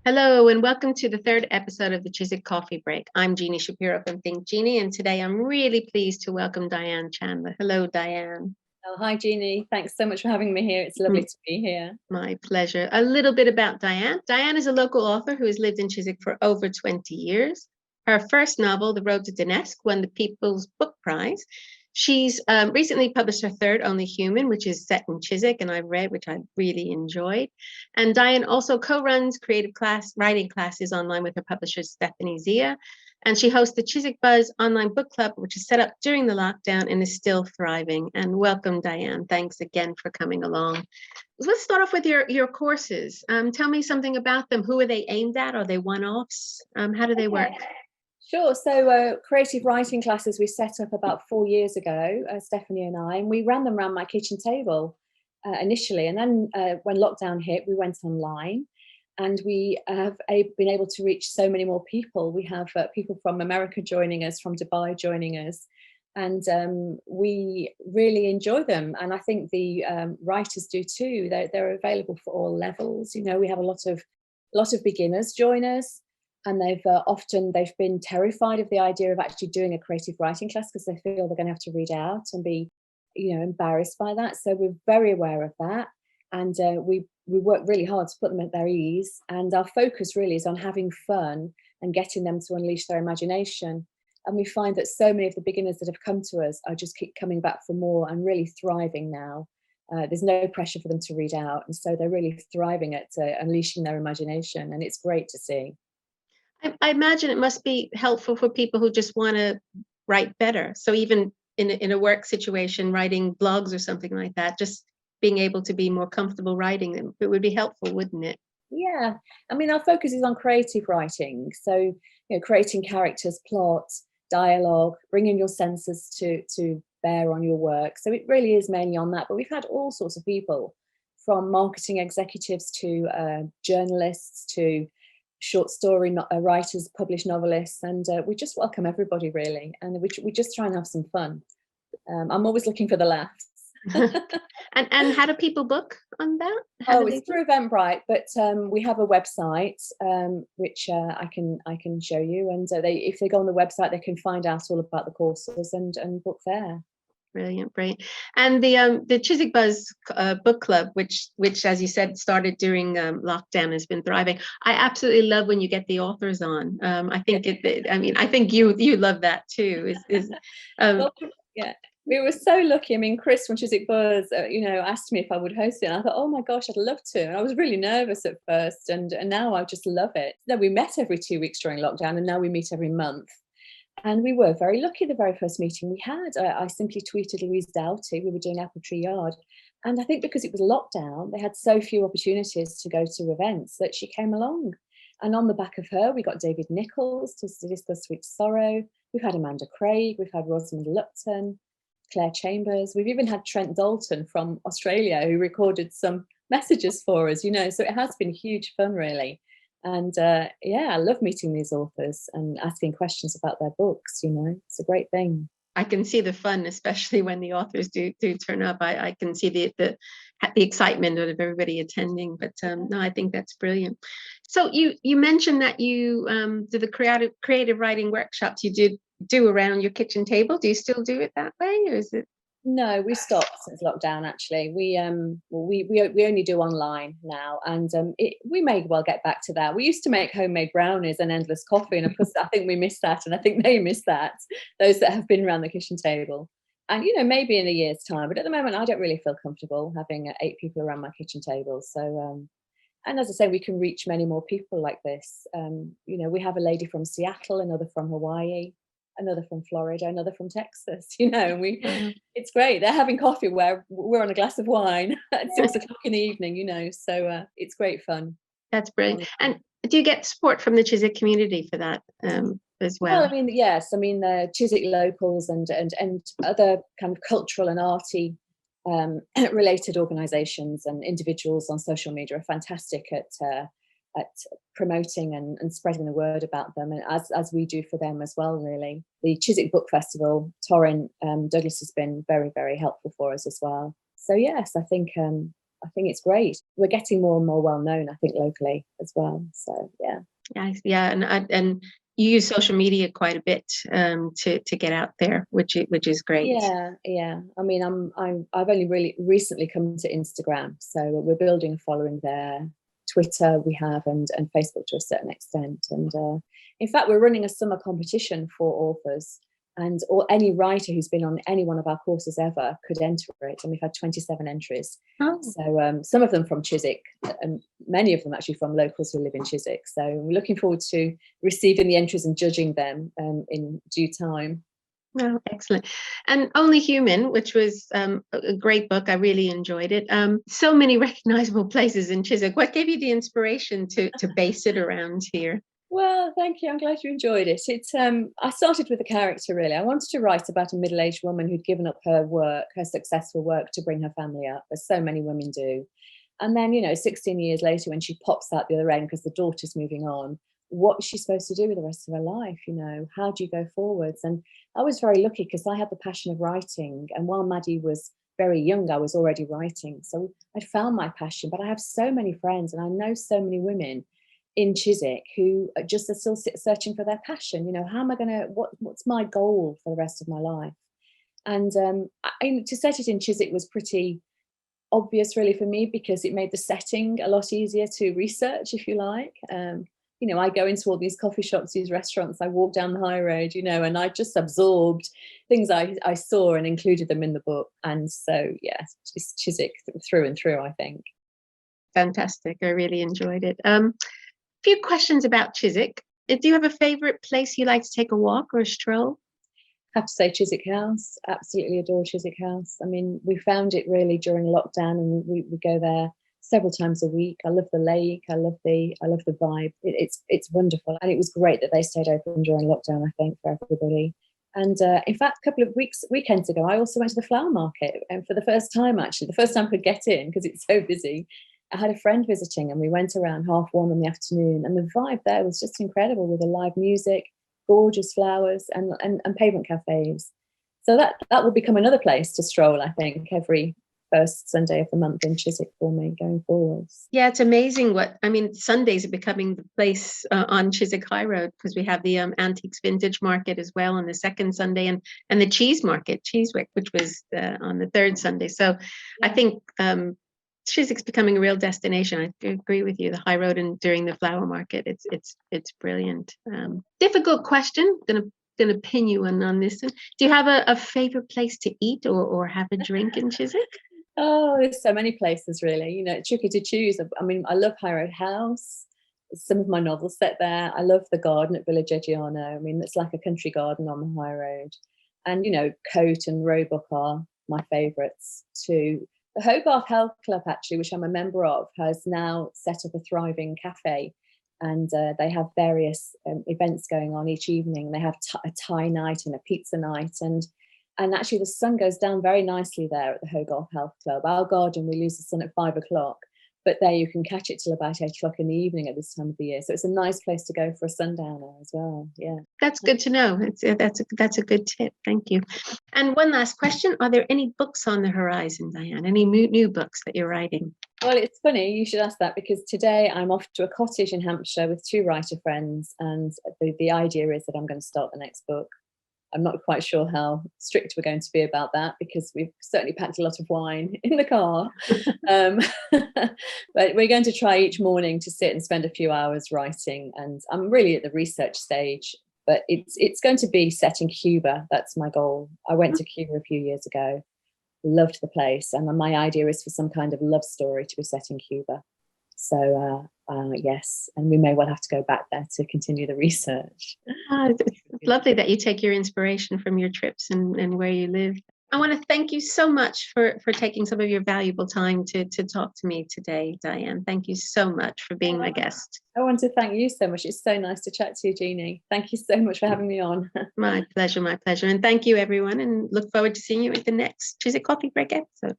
Hello, and welcome to the third episode of the Chiswick Coffee Break. I'm Jeannie Shapiro from Think Jeannie, and today I'm really pleased to welcome Diane Chandler. Hello, Diane. Oh, hi, Jeannie. Thanks so much for having me here. It's lovely to be here. My pleasure. A little bit about Diane. Diane is a local author who has lived in Chiswick for over 20 years. Her first novel, The Road to Donetsk, won the People's Book Prize. She's recently published her third, Only Human, which is set in Chiswick, and I've read, which I really enjoyed. And Diane also co-runs writing classes online with her publisher, Stephanie Zia. And she hosts the Chiswickbuzz online book club, which is set up during the lockdown and is still thriving. And welcome, Diane. Thanks again for coming along. Let's start off with your courses. Tell me something about them. Who are they aimed at? Are they one-offs? How do they work? Sure. So creative writing classes we set up about 4 years ago, Stephanie and I, and we ran them around my kitchen table initially. And then when lockdown hit, we went online. And we have been able to reach so many more people. We have people from America joining us, from Dubai joining us, and we really enjoy them. And I think the writers do too. They're available for all levels. You know, we have a lot of beginners join us, and they've been terrified of the idea of actually doing a creative writing class because they feel they're going to have to read out and be, embarrassed by that. So we're very aware of that, and we work really hard to put them at their ease, and our focus really is on having fun and getting them to unleash their imagination. And we find that so many of the beginners that have come to us are just keep coming back for more and really thriving now. There's no pressure for them to read out, and so they're really thriving at unleashing their imagination, and it's great to see. I imagine it must be helpful for people who just want to write better. So even in a work situation, writing blogs or something like that, just being able to be more comfortable writing them, it would be helpful, wouldn't it? Yeah, I mean, our focus is on creative writing. So, creating characters, plot, dialogue, bringing your senses to bear on your work. So it really is mainly on that. But we've had all sorts of people, from marketing executives to journalists to short story writers, published novelists, and we just welcome everybody really. And we just try and have some fun. I'm always looking for the laughs. And how do people book on that? It's through Eventbrite, but we have a website which I can show you, and if they go on the website, they can find out all about the courses and book there. Brilliant. And the Chiswickbuzz book club, which as you said started during lockdown, has been thriving. I absolutely love when you get the authors on. I think I think you love that too. Yeah. We were so lucky. I mean, Chris from Chiswickbuzz, asked me if I would host it. And I thought, oh my gosh, I'd love to. And I was really nervous at first, and now I just love it. Then we met every 2 weeks during lockdown, and now we meet every month. And we were very lucky the very first meeting we had. I simply tweeted Louise Doughty. We were doing Apple Tree Yard. And I think because it was lockdown, they had so few opportunities to go to events that she came along. And on the back of her, we got David Nichols to discuss Sweet Sorrow. We've had Amanda Craig. We've had Rosamund Lupton, Claire Chambers. We've even had Trent Dalton from Australia who recorded some messages for us, so it has been huge fun really. And I love meeting these authors and asking questions about their books. It's a great thing. I can see the fun, especially when the authors do turn up. I can see the excitement of everybody attending. But no, I think that's brilliant. So you mentioned that you do the creative writing workshops you do around your kitchen table. Do you still do it that way, or is it? No, we stopped since lockdown. Actually, we only do online now, and we may well get back to that. We used to make homemade brownies and endless coffee, and of course, I think we missed that, and I think they miss that. Those that have been around the kitchen table, and maybe in a year's time. But at the moment, I don't really feel comfortable having 8 people around my kitchen table. So, and as I say, we can reach many more people like this. We have a lady from Seattle, another from Hawaii, another from Florida, another from Texas, and it's great. They're having coffee where we're on a glass of wine at 6 o'clock in the evening, so it's great fun. That's brilliant. And do you get support from the Chiswick community for that as well? Well, I mean, yes. I mean, the Chiswick locals and other kind of cultural and arty related organisations and individuals on social media are fantastic at promoting and spreading the word about them, and as we do for them as well, really. The Chiswick Book Festival, Torrin Douglas has been very, very helpful for us as well. So yes, I think I think it's great. We're getting more and more well known, I think, locally as well. So yeah. Yeah, and you use social media quite a bit to get out there, which is great. Yeah. I mean, I've only really recently come to Instagram, so we're building a following there. Twitter we have, and Facebook to a certain extent. And in fact, we're running a summer competition for authors, or any writer who's been on any one of our courses ever could enter it. And we've had 27 entries. Oh. So some of them from Chiswick, and many of them actually from locals who live in Chiswick. So we're looking forward to receiving the entries and judging them in due time. Oh, excellent. And Only Human, which was a great book. I really enjoyed it. So many recognizable places in Chiswick. What gave you the inspiration to base it around here? Well, thank you. I'm glad you enjoyed it. I started with a character, really. I wanted to write about a middle-aged woman who'd given up her work, her successful work, to bring her family up, as so many women do. And then, 16 years later, when she pops out the other end because the daughter's moving on, what's she supposed to do with the rest of her life? How do you go forwards? And I was very lucky because I had the passion of writing. And while Maddie was very young, I was already writing. So I'd found my passion. But I have so many friends, and I know so many women in Chiswick who are still searching for their passion. How am I going to, what's my goal for the rest of my life? And to set it in Chiswick was pretty obvious, really, for me, because it made the setting a lot easier to research, if you like. I go into all these coffee shops, these restaurants, I walk down the high road, and I just absorbed things I saw and included them in the book. And so, yeah, it's Chiswick through and through, I think. Fantastic. I really enjoyed it. Few questions about Chiswick. Do you have a favorite place you like to take a walk or a stroll? I have to say Chiswick House. Absolutely adore Chiswick House. I mean, we found it really during lockdown, and we go there several times a week. I love the lake. I love the vibe. It's wonderful, and it was great that they stayed open during lockdown, I think, for everybody. And in fact, a couple of weekends ago, I also went to the flower market, and for the first time I could get in because it's so busy. I had a friend visiting, and we went around 1:30 in the afternoon, and the vibe there was just incredible, with the live music, gorgeous flowers, and pavement cafes. So that will become another place to stroll, I think, every first Sunday of the month in Chiswick for me going forwards. Yeah, it's amazing Sundays are becoming the place on Chiswick High Road, because we have the Antiques Vintage Market as well on the second Sunday, and the cheese market, Chiswick, which was on the third Sunday. So yeah. I think Chiswick's becoming a real destination. I agree with you. The High Road and during the flower market, it's brilliant. Difficult question. Gonna pin you on this one. Do you have a favorite place to eat or have a drink in Chiswick? Oh, there's so many places, really. It's tricky to choose. I mean, I love High Road House. Some of my novels set there. I love the garden at Villa Geggiano. I mean, it's like a country garden on the high road. And Cote and Roebuck are my favourites too. The Hogarth Health Club, actually, which I'm a member of, has now set up a thriving cafe, and they have various events going on each evening. They have a Thai night and a pizza night, and actually the sun goes down very nicely there at the Hogarth Health Club. Our garden, we lose the sun at 5:00, but there you can catch it till about 8:00 in the evening at this time of the year. So it's a nice place to go for a sundowner as well. Yeah, that's good to know. That's a good tip. Thank you. And one last question: are there any books on the horizon, Diane? Any new books that you're writing? Well, it's funny you should ask that, because today I'm off to a cottage in Hampshire with 2 writer friends, and the idea is that I'm going to start the next book. I'm not quite sure how strict we're going to be about that, because we've certainly packed a lot of wine in the car. But we're going to try each morning to sit and spend a few hours writing, and I'm really at the research stage. But it's going to be set in Cuba. That's my goal. I went to Cuba a few years ago, loved the place, and my idea is for some kind of love story to be set in Cuba. So yes, and we may well have to go back there to continue the research. It's lovely that you take your inspiration from your trips and where you live. I want to thank you so much for taking some of your valuable time to talk to me today, Diane. Thank you so much for being my guest. I want to thank you so much. It's so nice to chat to you, Jeannie. Thank you so much for having me on. My pleasure, my pleasure. And thank you, everyone, and look forward to seeing you at the next Chiswick Coffee Break episode.